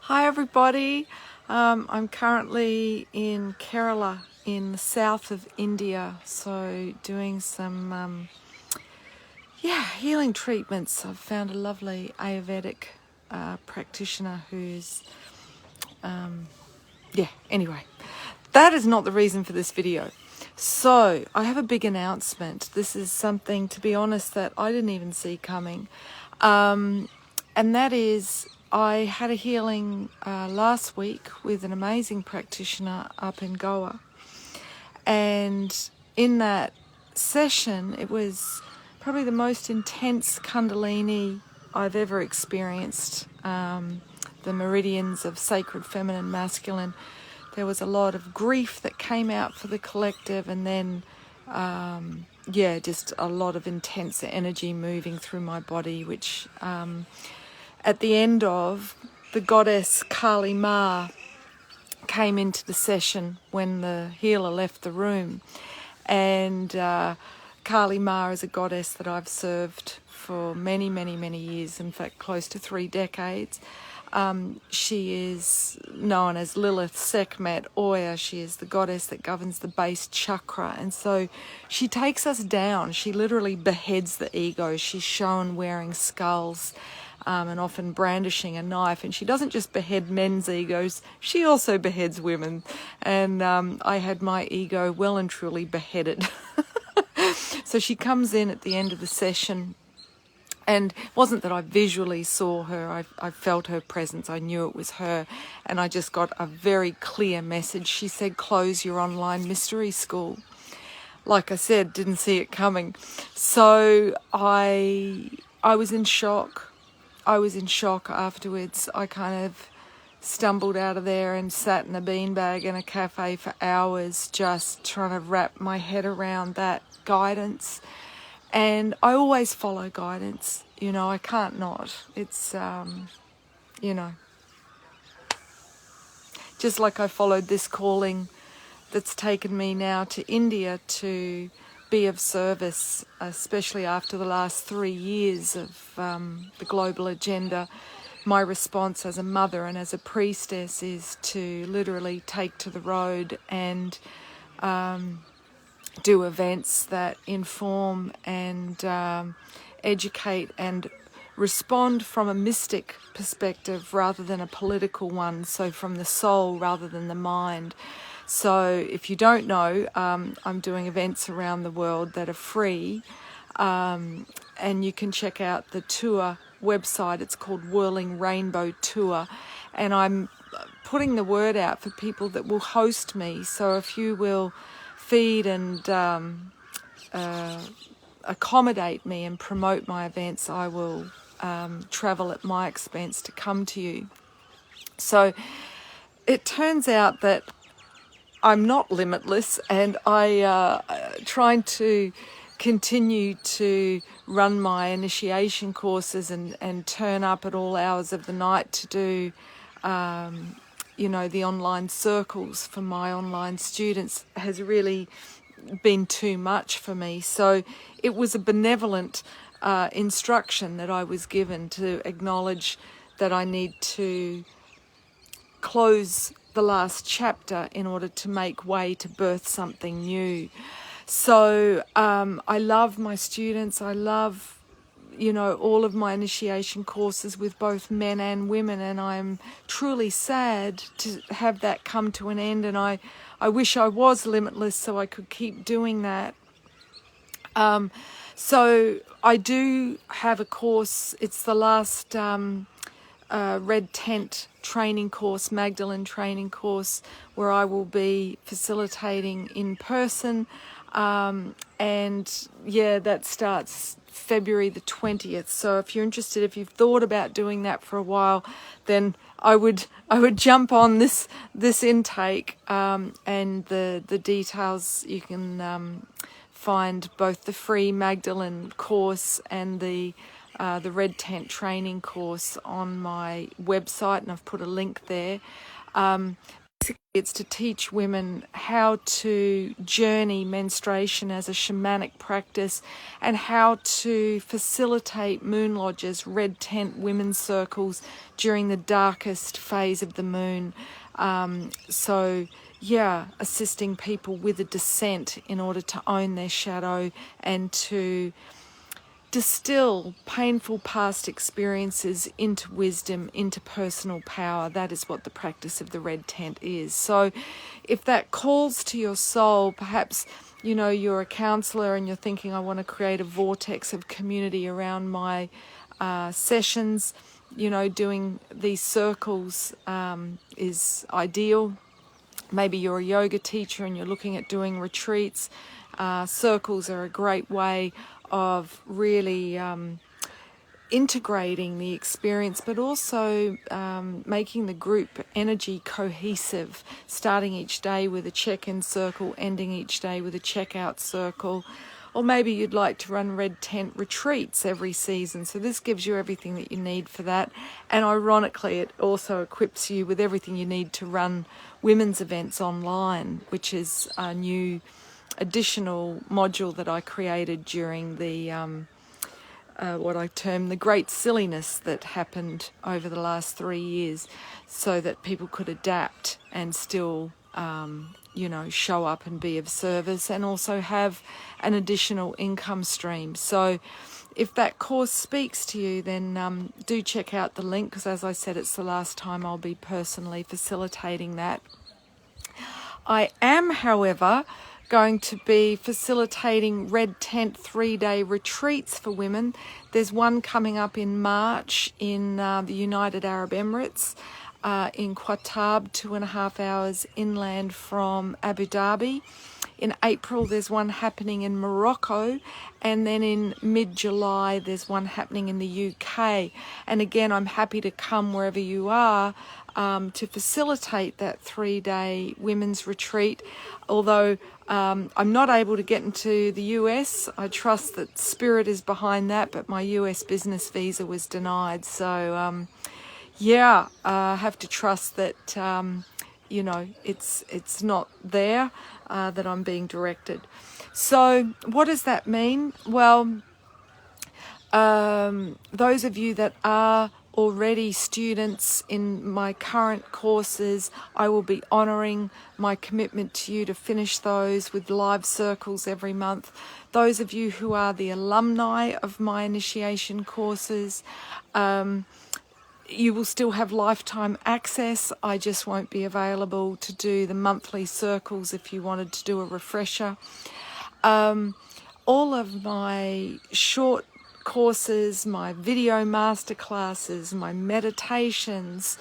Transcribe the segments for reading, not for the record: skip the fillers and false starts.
Hi everybody, I'm currently in Kerala in the south of India, so doing some healing treatments. I've found a lovely Ayurvedic practitioner who's anyway, that is not the reason for this video. So I have a big announcement. This is something, to be honest, that I didn't even see coming, and that is I had a healing last week with an amazing practitioner up in Goa, and in that session it was probably the most intense Kundalini I've ever experienced. The meridians of sacred feminine, masculine. There was a lot of grief that came out for the collective, and then just a lot of intense energy moving through my body, which at the end of, the goddess Kali Ma came into the session when the healer left the room. And Kali Ma is a goddess that I've served for many, many, many years, in fact close to 3 decades. She is known as Lilith Sekhmet Oya. She is the goddess that governs the base chakra, and so she takes us down. She literally beheads the ego. She's shown wearing skulls and often brandishing a knife, and she doesn't just behead men's egos, she also beheads women. And I had my ego well and truly beheaded. So she comes in at the end of the session, and it wasn't that I visually saw her, I felt her presence, I knew it was her, and I just got a very clear message. She said, "Close your online mystery school." Like I said, didn't see it coming. So I was in shock. I was in shock afterwards. I kind of stumbled out of there and sat in a beanbag in a cafe for hours, just trying to wrap my head around that guidance. And I always follow guidance, I can't not. It's, just like I followed this calling that's taken me now to India to be of service, especially after the last 3 years of the global agenda. My response as a mother and as a priestess is to literally take to the road and do events that inform and educate and respond from a mystic perspective rather than a political one, so from the soul rather than the mind. So if you don't know, I'm doing events around the world that are free, and you can check out the tour website. It's called Whirling Rainbow Tour, and I'm putting the word out for people that will host me. So if you will feed and accommodate me and promote my events, I will travel at my expense to come to you. So it turns out that I'm not limitless, and I trying to continue to run my initiation courses and turn up at all hours of the night to do the online circles for my online students has really been too much for me. So it was a benevolent instruction that I was given to acknowledge that I need to close the last chapter in order to make way to birth something new. So I love my students. I love all of my initiation courses with both men and women, and I'm truly sad to have that come to an end, and I wish I was limitless so I could keep doing that. So I do have a course. It's the last Red Tent training course, Magdalene training course, where I will be facilitating in person, and that starts February the 20th. So if you're interested, if you've thought about doing that for a while, then I would jump on this intake, and the details you can find both the free Magdalene course and the Red Tent training course on my website, and I've put a link there. Basically, It's to teach women how to journey menstruation as a shamanic practice and how to facilitate moon lodges, red tent women's circles during the darkest phase of the moon. Assisting people with a descent in order to own their shadow and to distill painful past experiences into wisdom, into personal power. That is what the practice of the red tent is. So if that calls to your soul, perhaps you're a counsellor and you're thinking, I want to create a vortex of community around my sessions, doing these circles is ideal. Maybe you're a yoga teacher and you're looking at doing retreats. Circles are a great way of really integrating the experience, but also making the group energy cohesive, starting each day with a check-in circle, ending each day with a check-out circle. Or maybe you'd like to run red tent retreats every season. So this gives you everything that you need for that. And ironically, it also equips you with everything you need to run women's events online, which is a new additional module that I created during the what I term the great silliness that happened over the last 3 years, so that people could adapt and still show up and be of service and also have an additional income stream. So if that course speaks to you, then do check out the link, because as I said, it's the last time I'll be personally facilitating that. I am, however, going to be facilitating red tent 3-day retreats for women. There's one coming up in March in the United Arab Emirates, in Qatab, 2.5 hours inland from Abu Dhabi. In April, there's one happening in Morocco, and then in mid-July, there's one happening in the UK. And again, I'm happy to come wherever you are to facilitate that 3-day women's retreat. Although I'm not able to get into the US, I trust that Spirit is behind that, but my US business visa was denied. So I have to trust that it's not there, that I'm being directed. So what does that mean? Well, those of you that are already students in my current courses, I will be honouring my commitment to you to finish those with live circles every month. Those of you who are the alumni of my initiation courses, you will still have lifetime access. I just won't be available to do the monthly circles if you wanted to do a refresher. All of my short courses, my video masterclasses, my meditations,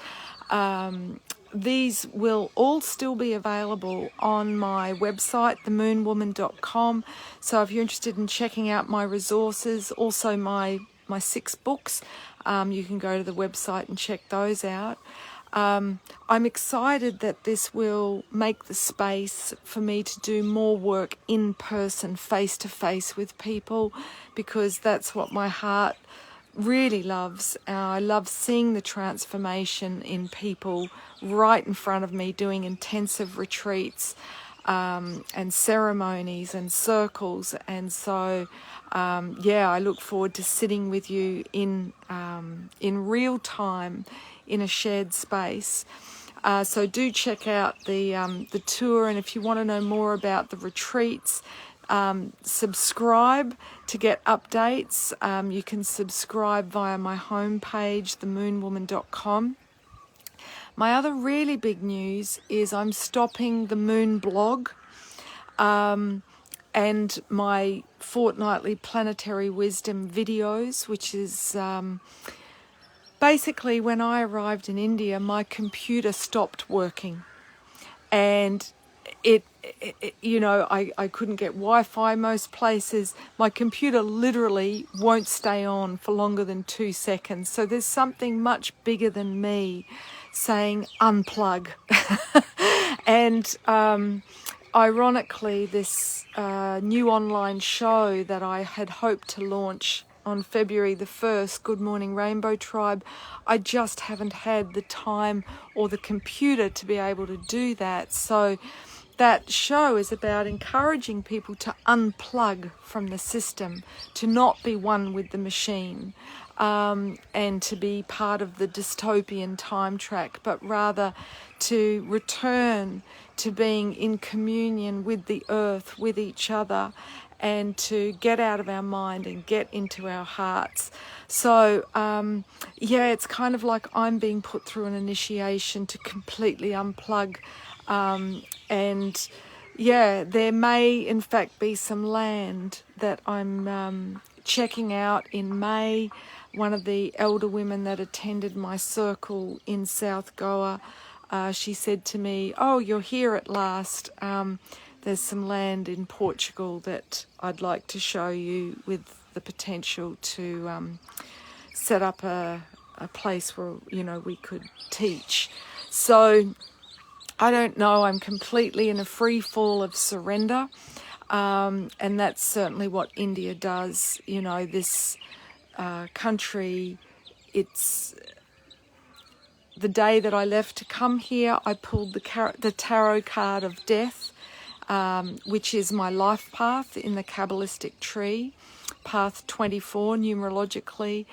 these will all still be available on my website, themoonwoman.com. So if you're interested in checking out my resources, also my 6 books, you can go to the website and check those out. I'm excited that this will make the space for me to do more work in person, face to face with people, because that's what my heart really loves. I love seeing the transformation in people right in front of me, doing intensive retreats and ceremonies and circles. And so I look forward to sitting with you in real time in a shared space. So do check out the tour, and if you want to know more about the retreats, subscribe to get updates. You can subscribe via my homepage, themoonwoman.com. My other really big news is I'm stopping the Moon blog and my fortnightly planetary wisdom videos, which is basically when I arrived in India, my computer stopped working, and I couldn't get Wi-Fi most places. My computer literally won't stay on for longer than 2 seconds. So there's something much bigger than me saying unplug. And ironically, this new online show that I had hoped to launch on February the 1st, Good Morning Rainbow Tribe. I just haven't had the time or the computer to be able to do that. So that show is about encouraging people to unplug from the system, to not be one with the machine, and to be part of the dystopian time track, but rather to return to being in communion with the earth, with each other, and to get out of our mind and get into our hearts. So, yeah, it's kind of like I'm being put through an initiation to completely unplug. And yeah, there may in fact be some land that I'm checking out in May. One of the elder women that attended my circle in South Goa, she said to me, "Oh, you're here at last. There's some land in Portugal that I'd like to show you, with the potential to set up a place where, you know, we could teach." So I don't know, I'm completely in a free fall of surrender. And that's certainly what India does. You know, this country, it's the day that I left to come here, I pulled the tarot card of death, which is my life path in the Kabbalistic tree, path 24 numerologically,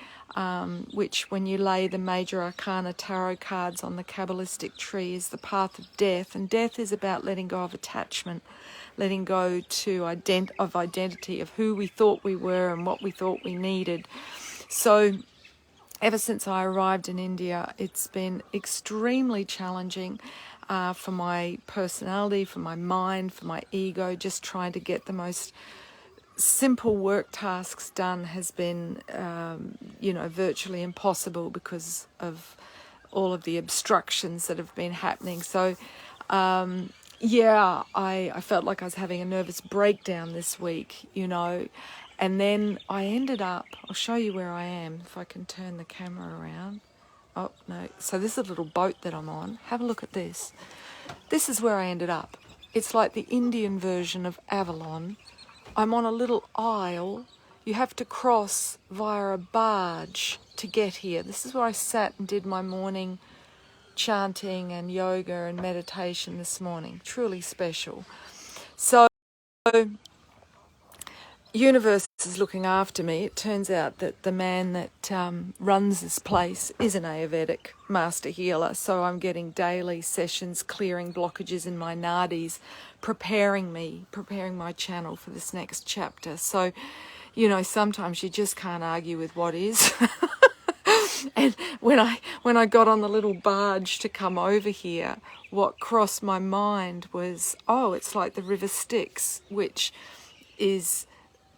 which when you lay the major arcana tarot cards on the Kabbalistic tree is the path of death. And death is about letting go of attachment, letting go of identity, of who we thought we were and what we thought we needed. So ever since I arrived in India, it's been extremely challenging for my personality, for my mind, for my ego. Just trying to get the most simple work tasks done has been, virtually impossible because of all of the obstructions that have been happening. So, I felt like I was having a nervous breakdown this week, you know. And then I ended up, I'll show you where I am, if I can turn the camera around. Oh, no. So this is a little boat that I'm on. Have a look at this. This is where I ended up. It's like the Indian version of Avalon. I'm on a little isle. You have to cross via a barge to get here. This is where I sat and did my morning chanting and yoga and meditation this morning. Truly special. So universe is looking after me. It turns out that the man that runs this place is an Ayurvedic master healer, so I'm getting daily sessions clearing blockages in my nadis, preparing my channel for this next chapter. So, you know, sometimes you just can't argue with what is. And when I got on the little barge to come over here, what crossed my mind was, oh, it's like the River Styx, which is,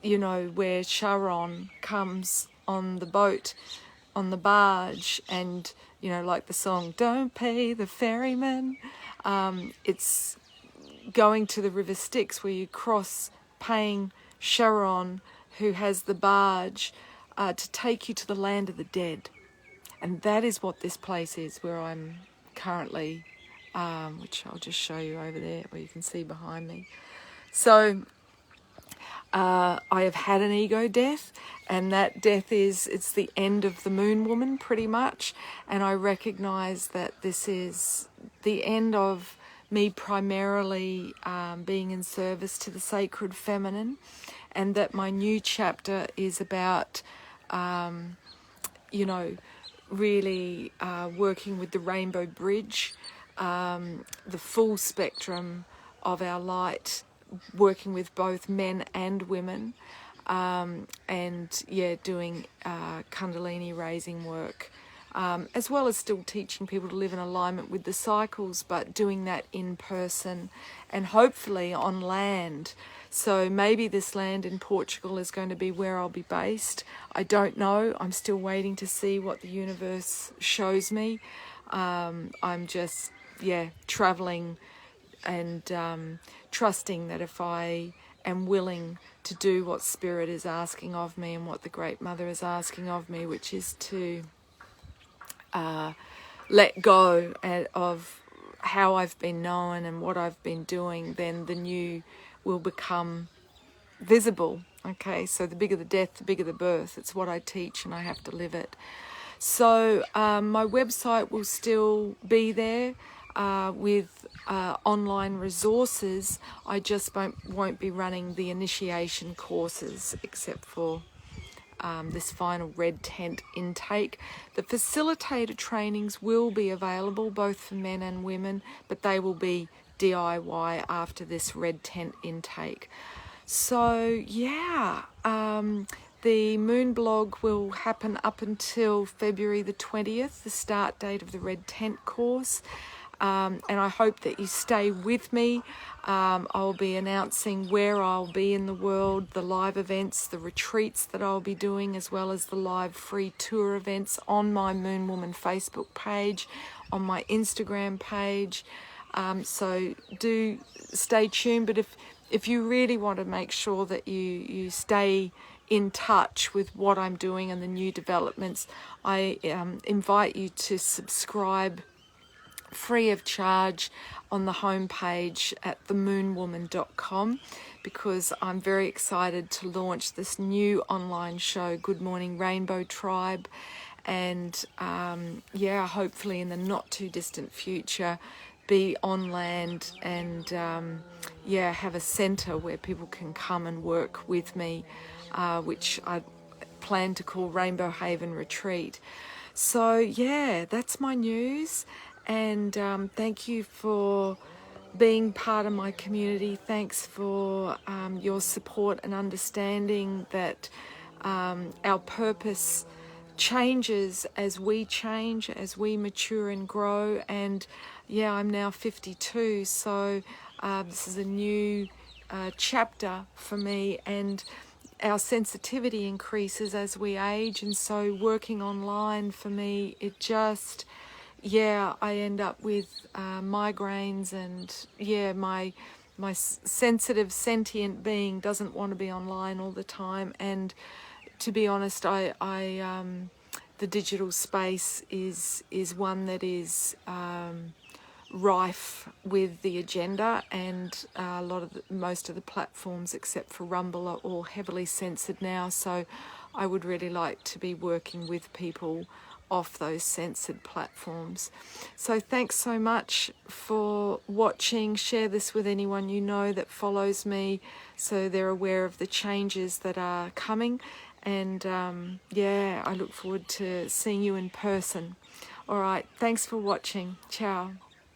you know, where Charon comes on the boat, on the barge, and, you know, like the song, "Don't Pay the Ferryman." It's going to the River Styx where you cross, paying Charon, who has the barge, to take you to the land of the dead. And that is what this place is, where I'm currently, which I'll just show you over there, where you can see behind me. So I have had an ego death, and that death it's the end of the moon woman pretty much. And I recognize that this is the end of me primarily being in service to the sacred feminine, and that my new chapter is about, really working with the rainbow bridge, the full spectrum of our light, working with both men and women, doing Kundalini raising work, as well as still teaching people to live in alignment with the cycles, but doing that in person and hopefully on land. So maybe this land in Portugal is going to be where I'll be based. I don't know. I'm still waiting to see what the universe shows me. I'm just, traveling and trusting that if I am willing to do what Spirit is asking of me and what the Great Mother is asking of me, which is to let go of how I've been known and what I've been doing, then the new will become visible. Okay, so the bigger the death, the bigger the birth. It's what I teach, and I have to live it. So my website will still be there with online resources. I just won't be running the initiation courses except for this final Red Tent intake. The facilitator trainings will be available both for men and women, but they will be DIY after this Red Tent intake. So yeah, the Moon blog will happen up until February the 20th, the start date of the Red Tent course. And I hope that you stay with me. I'll be announcing where I'll be in the world, the live events, the retreats that I'll be doing, as well as the live free tour events on my Moon Woman Facebook page, on my Instagram page. So do stay tuned. But if you really want to make sure that you stay in touch with what I'm doing and the new developments, I invite you to subscribe free of charge on the homepage at themoonwoman.com, because I'm very excited to launch this new online show, Good Morning Rainbow Tribe, and yeah, hopefully in the not too distant future be on land and yeah, have a centre where people can come and work with me, which I plan to call Rainbow Haven Retreat. So yeah, that's my news. And thank you for being part of my community. Thanks for your support and understanding that our purpose changes as we change, as we mature and grow. And yeah, I'm now 52, so this is a new chapter for me, and our sensitivity increases as we age. And so working online for me, it just... yeah, I end up with migraines, and yeah, my sensitive, sentient being doesn't want to be online all the time. And to be honest, the digital space is one that is rife with the agenda, and most of the platforms except for Rumble are all heavily censored now. So I would really like to be working with people off those censored platforms. So thanks so much for watching. Share this with anyone you know that follows me, so they're aware of the changes that are coming. And yeah, I look forward to seeing you in person. All right, thanks for watching. Ciao.